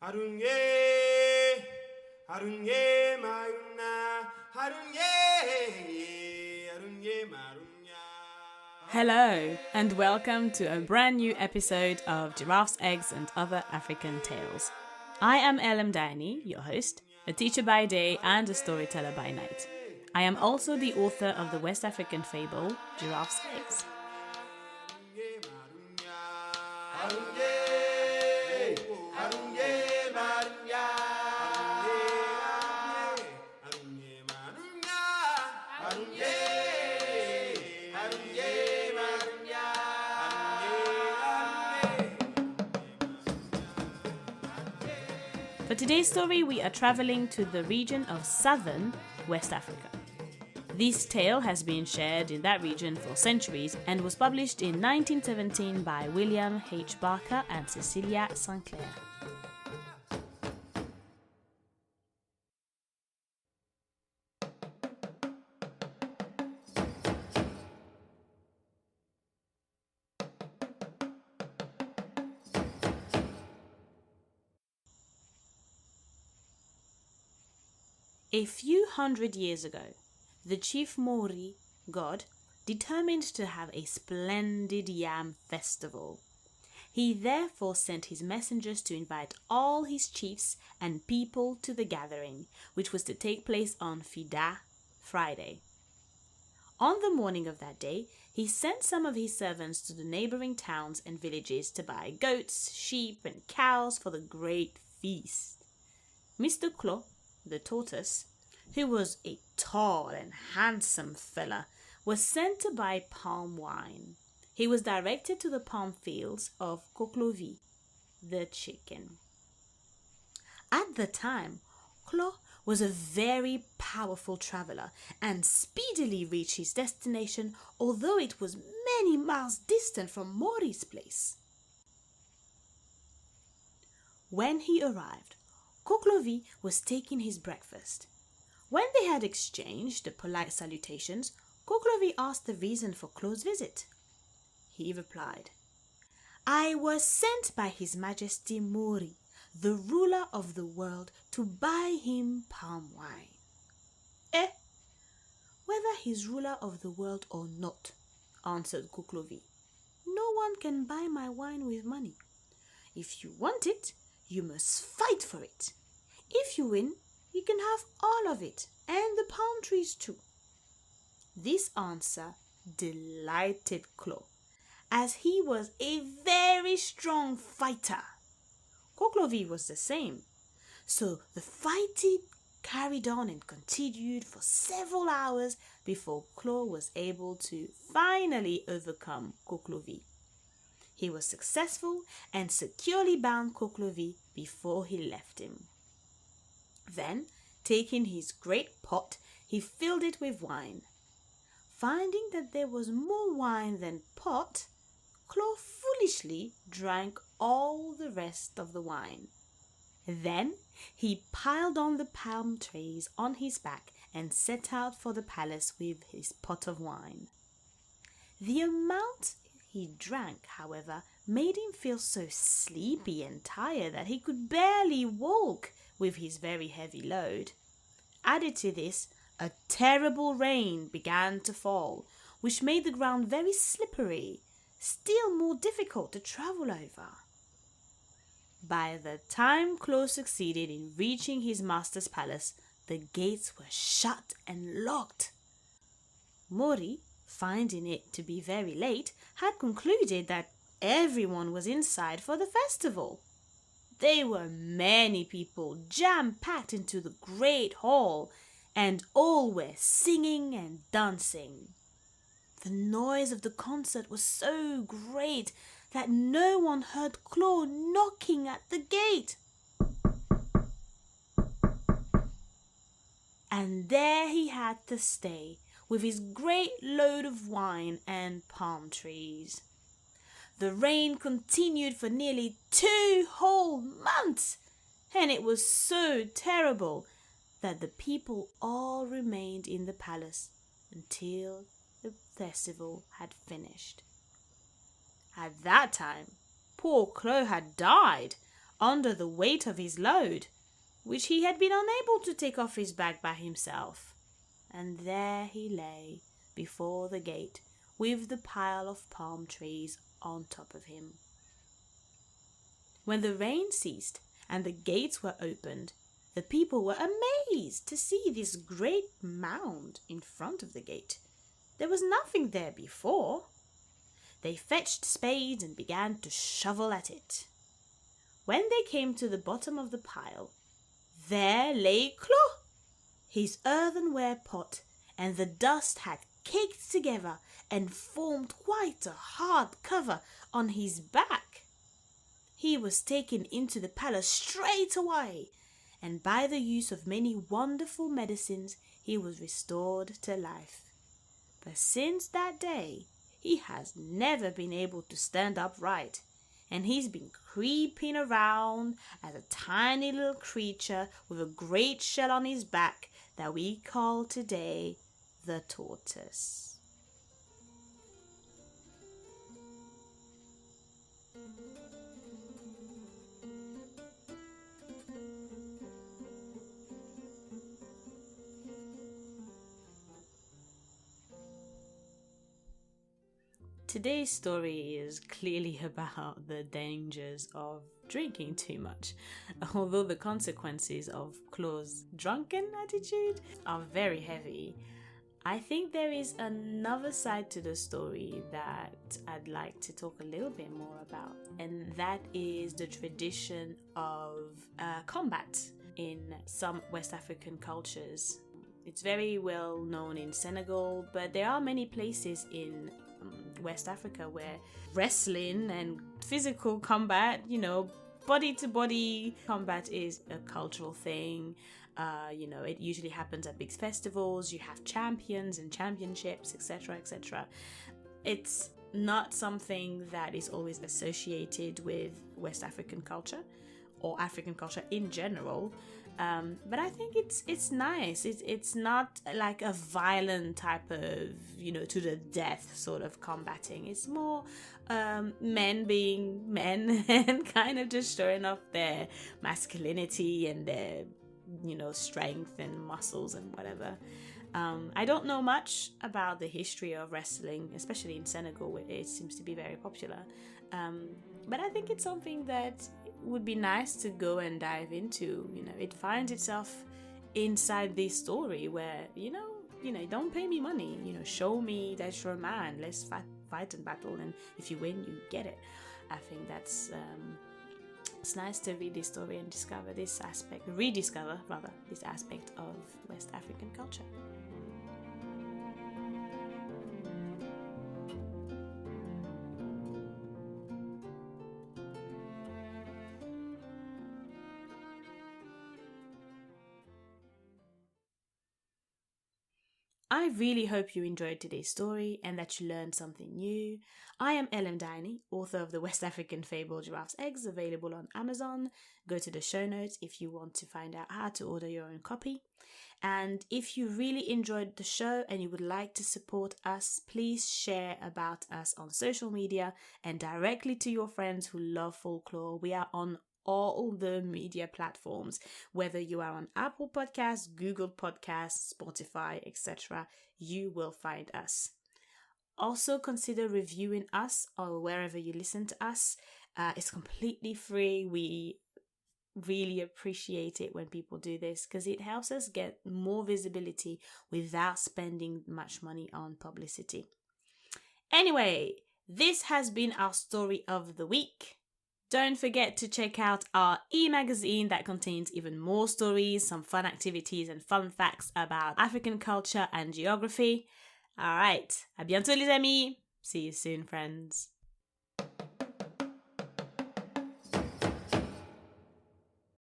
Harunye, harunye maruna, harunye, harunye marunya. Hello, and welcome to a brand new episode of Giraffes, Eggs and Other African Tales. I am Elam Dani, your host, a teacher by day and a storyteller by night. I am also the author of the West African fable, Giraffes, Eggs. For today's story, we are traveling to the region of southern West Africa. This tale has been shared in that region for centuries and was published in 1917 by William H. Barker and Cecilia Sinclair. A few hundred years ago, the chief Mori, god, determined to have a splendid yam festival. He therefore sent his messengers to invite all his chiefs and people to the gathering, which was to take place on Fida, Friday. On the morning of that day, he sent some of his servants to the neighboring towns and villages to buy goats, sheep, and cows for the great feast. Mr. Clo, the tortoise, who was a tall and handsome fella, was sent to buy palm wine. He was directed to the palm fields of Koklovi, the chicken. At the time, Clo was a very powerful traveler and speedily reached his destination, although it was many miles distant from Mori's place. When he arrived, Koklovi was taking his breakfast. When they had exchanged the polite salutations, Koklovi asked the reason for Clo's visit. He replied, "I was sent by His Majesty Mori, the ruler of the world, to buy him palm wine." Whether he's ruler of the world or not," answered Koklovi, "no one can buy my wine with money. If you want it, you must fight for it. If you win, you can have all of it, and the palm trees too." This answer delighted Clo, as he was a very strong fighter. Koklovi was the same. So the fighting carried on and continued for several hours before Clo was able to finally overcome Koklovi. He was successful and securely bound Koklovi before he left him. Then, taking his great pot, he filled it with wine. Finding that there was more wine than pot, Clo foolishly drank all the rest of the wine. Then he piled on the palm trees on his back and set out for the palace with his pot of wine. The amount he drank, however, made him feel so sleepy and tired that he could barely walk with his very heavy load. Added to this, a terrible rain began to fall, which made the ground very slippery, still more difficult to travel over. By the time Clo succeeded in reaching his master's palace, the gates were shut and locked. Mori, finding it to be very late, had concluded that everyone was inside for the festival. There were many people jam-packed into the great hall, and all were singing and dancing. The noise of the concert was so great that no one heard Clo knocking at the gate. And there he had to stay with his great load of wine and palm trees. The rain continued for nearly 2 whole months, and it was so terrible that the people all remained in the palace until the festival had finished. At that time, poor Clo had died under the weight of his load, which he had been unable to take off his back by himself. And there he lay before the gate with the pile of palm trees on top of him. When the rain ceased and the gates were opened, the people were amazed to see this great mound in front of the gate. There was nothing there before. They fetched spades and began to shovel at it. When they came to the bottom of the pile, there lay Clo. His earthenware pot and the dust had caked together and formed quite a hard cover on his back. He was taken into the palace straight away, and by the use of many wonderful medicines, he was restored to life. But since that day, he has never been able to stand upright, and he's been creeping around as a tiny little creature with a great shell on his back that we call today the tortoise. Today's story is clearly about the dangers of drinking too much, although the consequences of Clo's drunken attitude are very heavy. I think there is another side to the story that I'd like to talk a little bit more about, and that is the tradition of combat in some West African cultures. It's very well known in Senegal, but there are many places in West Africa where wrestling and physical combat, body to body combat is a cultural thing. It usually happens at big festivals. You have champions and championships, etc., etc. It's not something that is always associated with West African culture or African culture in general. But I think it's nice. It's not like a violent type of, to the death sort of combating. It's more men being men and kind of just showing off their masculinity and their, strength and muscles and whatever. I don't know much about the history of wrestling, especially in Senegal, where it seems to be very popular. But I think it's something that would be nice to go and dive into. It finds itself inside this story where, don't pay me money, show me that you're a man, let's fight and battle, and if you win, you get it. I think that's it's nice to read this story and rediscover this aspect of West African culture. I really hope you enjoyed today's story and that you learned something new. I am Ellen Diney, author of the West African fable Giraffe's Eggs, available on Amazon. Go to the show notes if you want to find out how to order your own copy. And if you really enjoyed the show and you would like to support us, please share about us on social media and directly to your friends who love folklore. We are on all the media platforms, whether you are on Apple Podcasts, Google Podcasts, Spotify, etc. You will find us. Also consider reviewing us or wherever you listen to us. It's completely free. We really appreciate it when people do this because it helps us get more visibility without spending much money on publicity. Anyway, this has been our story of the week. Don't forget to check out our e-magazine that contains even more stories, some fun activities and fun facts about African culture and geography. Alright, à bientôt les amis. See you soon, friends.